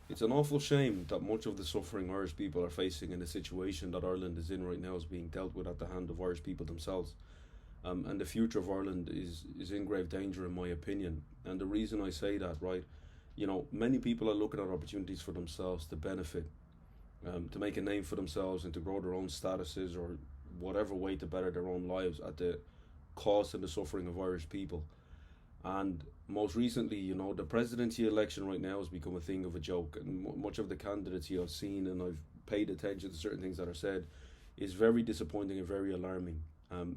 It's an awful shame that much of the suffering Irish people are facing in the situation that Ireland is in right now is being dealt with at the hand of Irish people themselves. And the future of Ireland is in grave danger, in my opinion. And the reason I say that, right, many people are looking at opportunities for themselves to benefit, to make a name for themselves and to grow their own statuses or whatever way to better their own lives at the cost and the suffering of Irish people. And most recently, the presidency election right now has become a thing of a joke. And much of the candidacy I've seen and I've paid attention to certain things that are said is very disappointing and very alarming.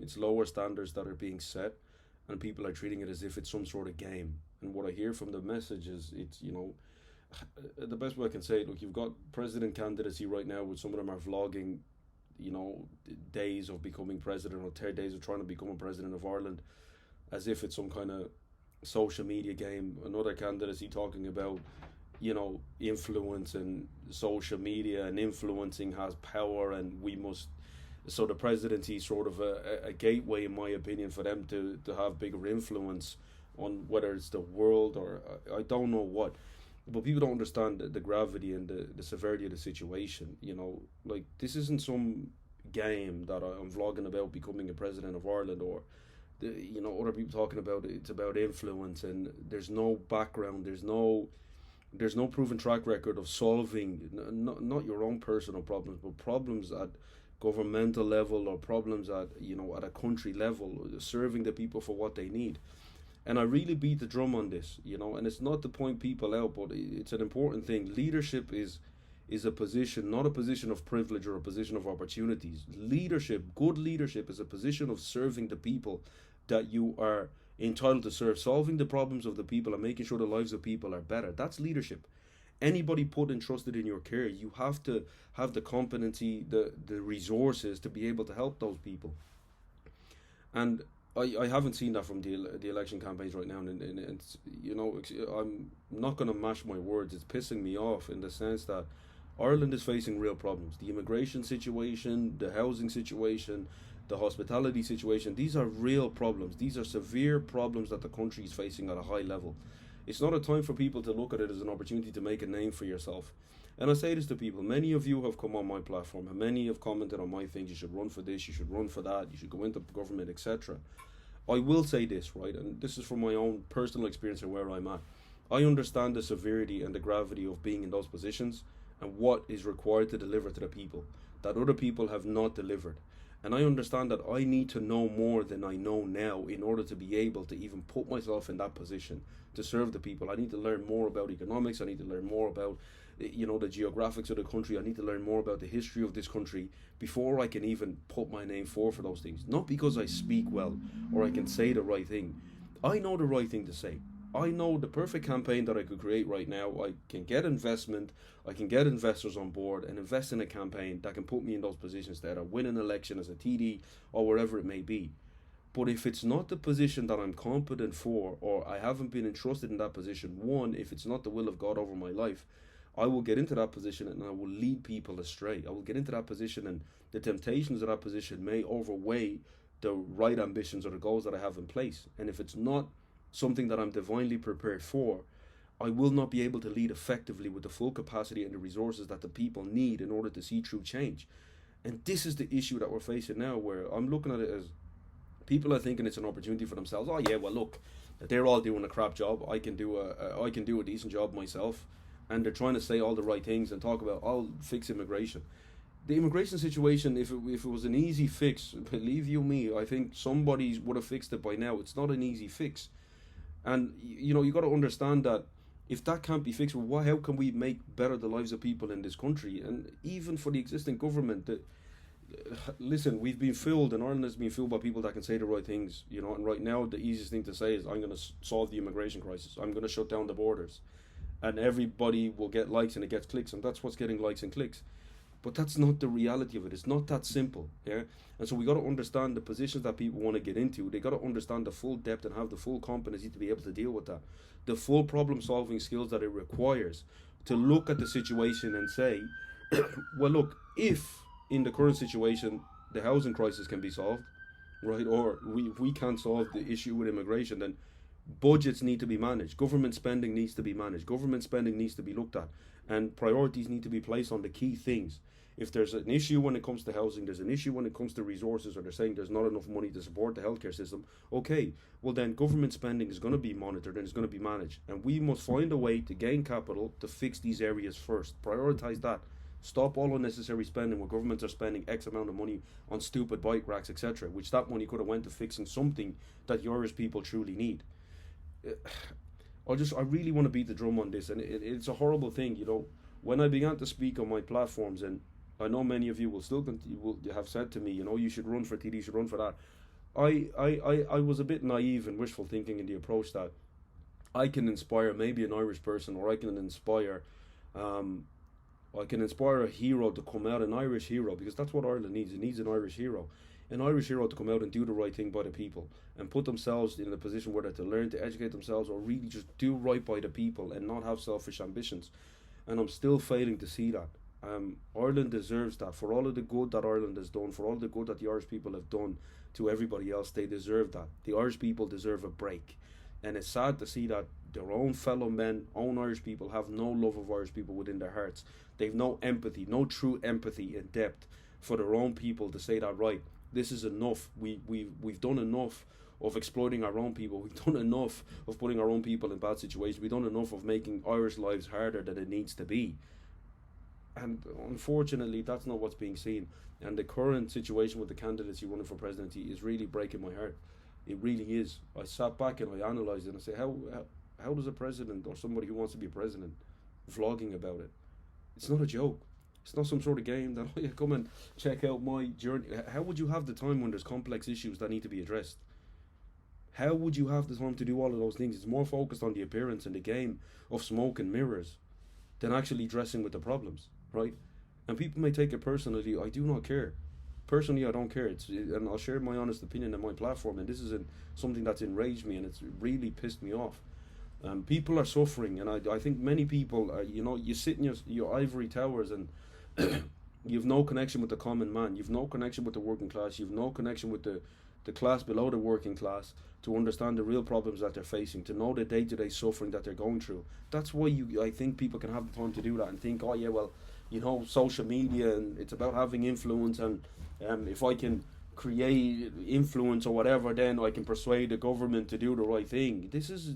It's lower standards that are being set, and people are treating it as if it's some sort of game. And what I hear from the message is the best way I can say it, look, you've got president candidacy right now, with some of them are vlogging, days of becoming president or 10 days of trying to become a president of Ireland as if it's some kind of social media game. Another candidacy talking about, influence and social media and influencing has power and we must. So the presidency is sort of a gateway, in my opinion, for them to have bigger influence on whether it's the world or I don't know what. But people don't understand the gravity and the severity of the situation. Like, this isn't some game that I'm vlogging about becoming a president of Ireland or other people talking about it. It's about influence, and there's no background, there's no proven track record of solving not your own personal problems, but problems at governmental level or problems at a country level, serving the people for what they need. And I really beat the drum on this, and it's not to point people out, but it's an important thing. Leadership is a position, not a position of privilege or a position of opportunities. Leadership, good leadership, is a position of serving the people that you are entitled to serve, solving the problems of the people and making sure the lives of people are better. That's leadership. Anybody put entrusted in your care, you have to have the competency, the resources to be able to help those people. And I haven't seen that from the election campaigns right now, and it's, I'm not going to mash my words. It's pissing me off in the sense that Ireland is facing real problems. The immigration situation, the housing situation, the hospitality situation, these are real problems. These are severe problems that the country is facing at a high level. It's not a time for people to look at it as an opportunity to make a name for yourself. And I say this to people, many of you have come on my platform and many have commented on my things. You should run for this, you should run for that, you should go into government, etc. I will say this, right, and this is from my own personal experience and where I'm at. I understand the severity and the gravity of being in those positions and what is required to deliver to the people that other people have not delivered. And I understand that I need to know more than I know now in order to be able to even put myself in that position to serve the people. I need to learn more about economics. I need to learn more about, the geographics of the country. I need to learn more about the history of this country before I can even put my name forward for those things. Not because I speak well or I can say the right thing. I know the right thing to say. I know the perfect campaign that I could create right now. I can get investment, I can get investors on board and invest in a campaign that can put me in those positions that I win an election as a TD or wherever it may be. But if it's not the position that I'm competent for, or I haven't been entrusted in that position, one, if it's not the will of God over my life, I will get into that position and I will lead people astray. I will get into that position and the temptations of that position may overweigh the right ambitions or the goals that I have in place. And if it's not something that I'm divinely prepared for, I will not be able to lead effectively with the full capacity and the resources that the people need in order to see true change. And this is the issue that we're facing now, where I'm looking at it as people are thinking it's an opportunity for themselves. Oh yeah, well look, they're all doing a crap job. I can do a decent job myself, and they're trying to say all the right things and talk about I'll fix immigration. The immigration situation, if it was an easy fix, believe you me, I think somebody would have fixed it by now. It's not an easy fix. And you got to understand that if that can't be fixed, well, how can we make better the lives of people in this country? And even for the existing government, listen, we've been fooled, and Ireland has been fooled by people that can say the right things, And right now, the easiest thing to say is, "I'm going to solve the immigration crisis. I'm going to shut down the borders," and everybody will get likes and it gets clicks, and that's what's getting likes and clicks. But that's not the reality of it. It's not that simple. Yeah. And so we got to understand the positions that people want to get into. They got to understand the full depth and have the full competency to be able to deal with that. The full problem solving skills that it requires to look at the situation and say, well, look, if in the current situation the housing crisis can be solved, right, or we can't solve the issue with immigration, then Budgets need to be managed. Government spending needs to be managed. Government spending needs to be looked at. And priorities need to be placed on the key things. If there's an issue when it comes to housing, there's an issue when it comes to resources, or they're saying there's not enough money to support the healthcare system, okay, well then government spending is going to be monitored and it's going to be managed. And we must find a way to gain capital to fix these areas first. Prioritize that. Stop all unnecessary spending where governments are spending X amount of money on stupid bike racks, etc., which that money could have went to fixing something that the Irish people truly need. I really want to beat the drum on this, and it's a horrible thing, you know. When I began to speak on my platforms, and I know many of you will still will have said to me, you know, you should run for TD, you should run for that. I was a bit naive and wishful thinking in the approach that I can inspire maybe an Irish person, or I can inspire a hero to come out, an Irish hero, because that's what Ireland needs. It needs an Irish hero. An Irish hero to come out and do the right thing by the people and put themselves in a position where they're to learn to educate themselves, or really just do right by the people and not have selfish ambitions. And I'm still failing to see that. Ireland deserves that. For all of the good that Ireland has done, for all the good that the Irish people have done to everybody else, they deserve that. The Irish people deserve a break. And it's sad to see that their own fellow men, own Irish people, have no love of Irish people within their hearts. They've no empathy, no true empathy in depth for their own people to say that, right, this is enough. We've done enough of exploiting our own people. We've done enough of putting our own people in bad situations. We've done enough of making Irish lives harder than it needs to be. And unfortunately, that's not what's being seen. And the current situation with the candidacy running for presidency is really breaking my heart. It really is. I sat back and I analysed it and I say, how does a president, or somebody who wants to be a president, vlogging about it? It's not a joke. It's not some sort of game that, oh yeah, come and check out my journey. How would you have the time when there's complex issues that need to be addressed? How would you have the time to do all of those things? It's more focused on the appearance and the game of smoke and mirrors than actually addressing with the problems, right? And people may take it personally. I do not care. Personally, I don't care. And I'll share my honest opinion on my platform. And this is something that's enraged me, and it's really pissed me off. People are suffering, and I think many people, you sit in your ivory towers and you've no connection with the common man. You've no connection with the working class. You've no connection with the class below the working class to understand the real problems that they're facing, to know the day-to-day suffering that they're going through. That's why I think people can have the time to do that and think, oh yeah, well, social media, and it's about having influence, and if I can create influence or whatever, then I can persuade the government to do the right thing. It's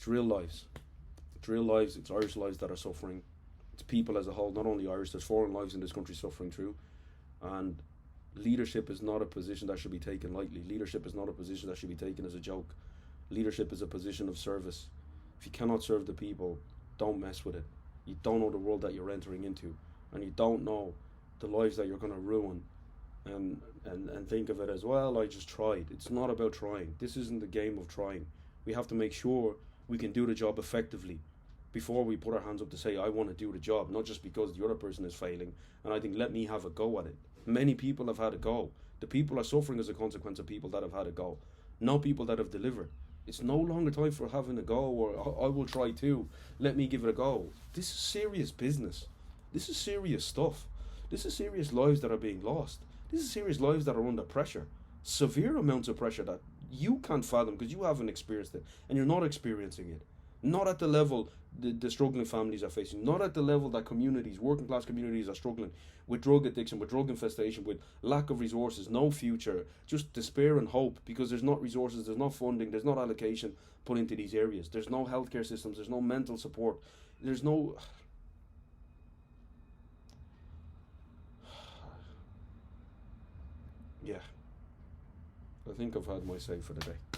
real lives. It's real lives. It's Irish lives that are suffering. It's people as a whole, not only Irish. There's foreign lives in this country suffering too. And leadership is not a position that should be taken lightly. Leadership is not a position that should be taken as a joke. Leadership is a position of service. If you cannot serve the people, don't mess with it. You don't know the world that you're entering into, and you don't know the lives that you're going to ruin. And think of it as, well, I just tried. It's not about trying. This isn't the game of trying. We have to make sure we can do the job effectively before we put our hands up to say, I want to do the job, not just because the other person is failing and I think, let me have a go at it. Many people have had a go. The people are suffering as a consequence of people that have had a go, not people that have delivered. It's no longer time for having a go, or I will try too, let me give it a go. This is serious business. This is serious stuff. This is serious lives that are being lost. This is serious lives that are under pressure. Severe amounts of pressure that you can't fathom because you haven't experienced it and you're not experiencing it. Not at the level the struggling families are facing. Not at the level that communities, working class communities, are struggling with drug addiction, with drug infestation, with lack of resources, no future, just despair and hope because there's not resources, there's not funding, there's not allocation put into these areas. There's no healthcare systems, there's no mental support, there's no... Yeah. I think I've had my say for the day.